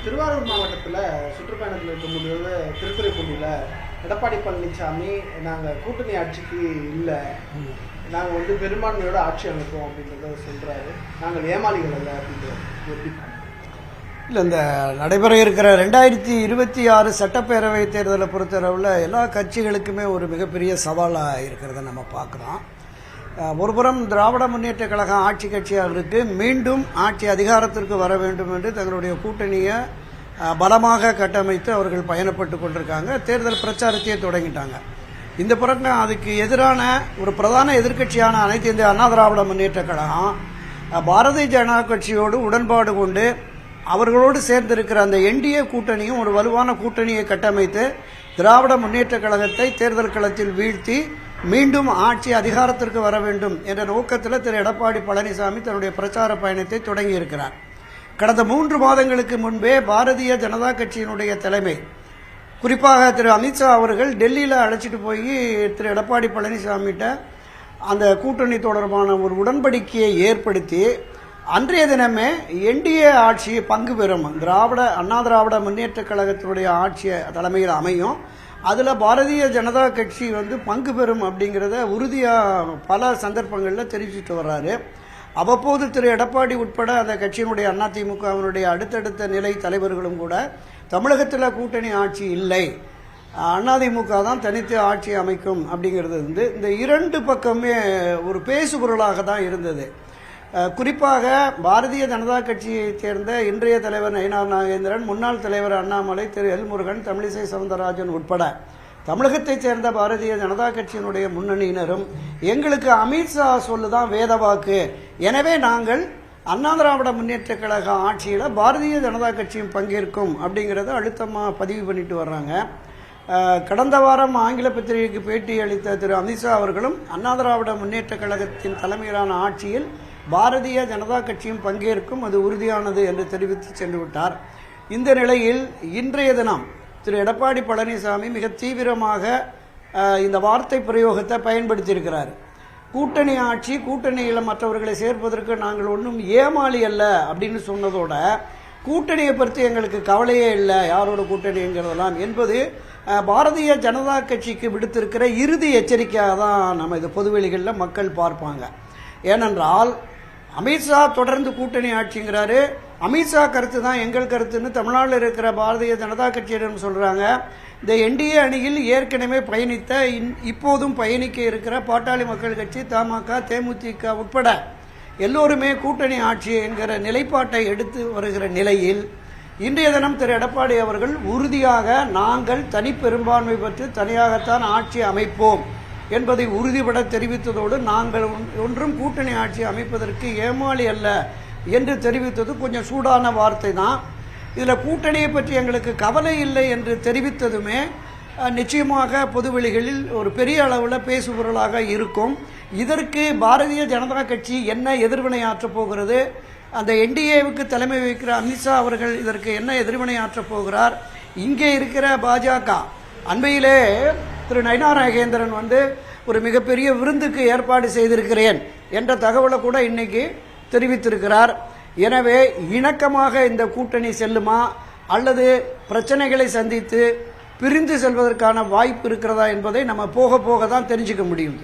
திருவாரூர் மாவட்டத்தில் சுற்றுப்பயணத்தில் இருக்கும்போது திருத்துறைப்பூண்டியில் எடப்பாடி பழனிசாமி நாங்கள் கூட்டணி ஆட்சிக்கு இல்லை, நாங்கள் வந்து பெரும்பான்மையோட ஆட்சி அமைப்போம் அப்படின்றத சொல்கிறாரு. நாங்கள் ஏமாளிகள் அல்ல அப்படின்றது எப்படி இல்லை? இந்த நடைபெற இருக்கிற 2026 சட்டப்பேரவை தேர்தலை பொறுத்தளவில் எல்லா கட்சிகளுக்குமே ஒரு மிகப்பெரிய சவாலாக இருக்கிறத நம்ம பார்க்குறோம். ஒருபுறம் திராவிட முன்னேற்ற கழகம் ஆட்சி கட்சியாக இருக்கு, மீண்டும் ஆட்சி அதிகாரத்திற்கு வர வேண்டும் என்று தங்களுடைய கூட்டணியை பலமாக கட்டமைத்து அவர்கள் பயணப்பட்டு கொண்டிருக்காங்க. தேர்தல் பிரச்சாரத்தையே தொடங்கிட்டாங்க. இந்த புறம் அதுக்கு எதிரான ஒரு பிரதான எதிர்க்கட்சியான அனைத்து இந்திய அண்ணா திராவிட முன்னேற்ற கழகம் பாரதிய ஜனதா கட்சியோடு உடன்பாடு கொண்டு அவர்களோடு சேர்ந்திருக்கிற அந்த என்டிஏ கூட்டணியும் ஒரு வலுவான கூட்டணியை கட்டமைத்து திராவிட முன்னேற்ற கழகத்தை தேர்தல் களத்தில் வீழ்த்தி மீண்டும் ஆட்சி அதிகாரத்திற்கு வர வேண்டும் என்ற நோக்கத்தில் திரு எடப்பாடி பழனிசாமி தன்னுடைய பிரச்சார பயணத்தை தொடங்கி இருக்கிறார். கடந்த 3 மாதங்களுக்கு முன்பே பாரதிய ஜனதா கட்சியினுடைய தலைமை, குறிப்பாக திரு அமித்ஷா அவர்கள் டெல்லியில் அழைச்சிட்டு போய் திரு எடப்பாடி பழனிசாமிகிட்ட அந்த கூட்டணி தொடர்பான ஒரு உடன்படிக்கையை ஏற்படுத்தி அன்றைய தினமே என்டிஏ ஆட்சி பங்கு பெறும், அண்ணா திராவிட முன்னேற்ற கழகத்தினுடைய ஆட்சி தலைமையில் அமையும், அதில் பாரதிய ஜனதா கட்சி வந்து பங்கு பெறும் அப்படிங்கிறத உறுதியாக பல சந்தர்ப்பங்களில் தெரிவிச்சுட்டு வர்றாரு. அவ்வப்போது திரு எடப்பாடி உட்பட அந்த கட்சியினுடைய அதிமுகவினுடைய அடுத்தடுத்த நிலை தலைவர்களும் கூட தமிழகத்தில் கூட்டணி ஆட்சி இல்லை, அதிமுக தான் தனித்து ஆட்சி அமைக்கும் அப்படிங்கிறது வந்து இந்த 2 பக்கமே ஒரு பேசுபொருளாக தான் இருந்தது. குறிப்பாக பாரதிய ஜனதா கட்சியைச் சேர்ந்த இன்றைய தலைவர் நயினார் நாகேந்திரன், முன்னாள் தலைவர் அண்ணாமலை, திரு எல் முருகன், தமிழிசை சவுந்தரராஜன் உட்பட தமிழகத்தைச் சேர்ந்த பாரதிய ஜனதா கட்சியினுடைய முன்னணியினரும் எங்களுக்கு அமித்ஷா சொல்லுதான் வேத வாக்கு, எனவே நாங்கள் அண்ணா திராவிட முன்னேற்ற கழக ஆட்சியில் பாரதிய ஜனதா கட்சியும் பங்கேற்கும் அப்படிங்கிறத அழுத்தமாக பதிவு பண்ணிட்டு வர்றாங்க. கடந்த வாரம் ஆங்கில பத்திரிகைக்கு பேட்டி அளித்த திரு அமித்ஷா அவர்களும் அண்ணா திராவிட முன்னேற்ற கழகத்தின் தலைமையிலான ஆட்சியில் பாரதிய ஜனதா கட்சியும் பங்கேற்கும், அது உறுதியானது என்று தெரிவித்து சென்று விட்டார். இந்த நிலையில் இன்றைய தினம் திரு எடப்பாடி பழனிசாமி மிக தீவிரமாக இந்த வார்த்தை பிரயோகத்தை பயன்படுத்தியிருக்கிறார். கூட்டணி ஆட்சி, கூட்டணியில் மற்றவர்களை சேர்ப்பதற்கு நாங்கள் ஒன்றும் ஏமாளி அல்ல அப்படின்னு சொன்னதோட கூட்டணியை பற்றி எங்களுக்கு கவலையே இல்லை, யாரோட கூட்டணிங்கிறதெல்லாம் என்பது பாரதிய ஜனதா கட்சிக்கு விடுத்திருக்கிற இறுதி எச்சரிக்கையாக தான் நம்ம இது பொதுவெளிகளில் மக்கள் பார்ப்பாங்க. ஏனென்றால் அமித்ஷா தொடர்ந்து கூட்டணி ஆட்சிங்கிறாரு, அமித்ஷா கருத்து தான் எங்கள் கருத்துன்னு தமிழ்நாட்டில் இருக்கிற பாரதிய ஜனதா கட்சியிடம் சொல்றாங்க. இந்த என்டிஏ அணியில் ஏற்கனவே பயணித்த இப்போதும் பயணிக்க இருக்கிற பாட்டாளி மக்கள் கட்சி, தமாக, தேமுதிக உட்பட எல்லோருமே கூட்டணி ஆட்சி என்கிற நிலைப்பாட்டை எடுத்து வருகிற நிலையில் இன்றைய தினம் திரு எடப்பாடி அவர்கள் உறுதியாக நாங்கள் தனி பெரும்பான்மை பெற்று தனியாகத்தான் ஆட்சி அமைப்போம் என்பதை உறுதிபட தெரிவித்ததோடு நாங்கள் ஒன்றும் கூட்டணி ஆட்சி அமைப்பதற்கு ஏமாளி அல்ல என்று தெரிவித்தது கொஞ்சம் சூடான வார்த்தை தான். இதில் கூட்டணியை பற்றி எங்களுக்கு கவலை இல்லை என்று தெரிவித்ததுமே நிச்சயமாக பொதுவெளிகளில் ஒரு பெரிய அளவில் பேசுபொருளாக இருக்கும். இதற்கு பாரதிய ஜனதா கட்சி என்ன எதிர்வினையாற்றப் போகிறது, அந்த என்டிஏவுக்கு தலைமை வகிக்கிற அமித்ஷா அவர்கள் இதற்கு என்ன எதிர்வினையாற்றப் போகிறார், இங்கே இருக்கிற பாஜக அண்மையிலே திரு நயினார் நாகேந்திரன் வந்து ஒரு மிகப்பெரிய விருந்துக்கு ஏற்பாடு செய்திருக்கிறேன் என்ற தகவலை கூட இன்னைக்கு தெரிவித்திருக்கிறார். எனவே இணக்கமாக இந்த கூட்டணி செல்லுமா அல்லது பிரச்சனைகளை சந்தித்து பிரிந்து செல்வதற்கான வாய்ப்பு இருக்கிறதா என்பதை நம்ம போக போக தான் தெரிஞ்சுக்க முடியும்.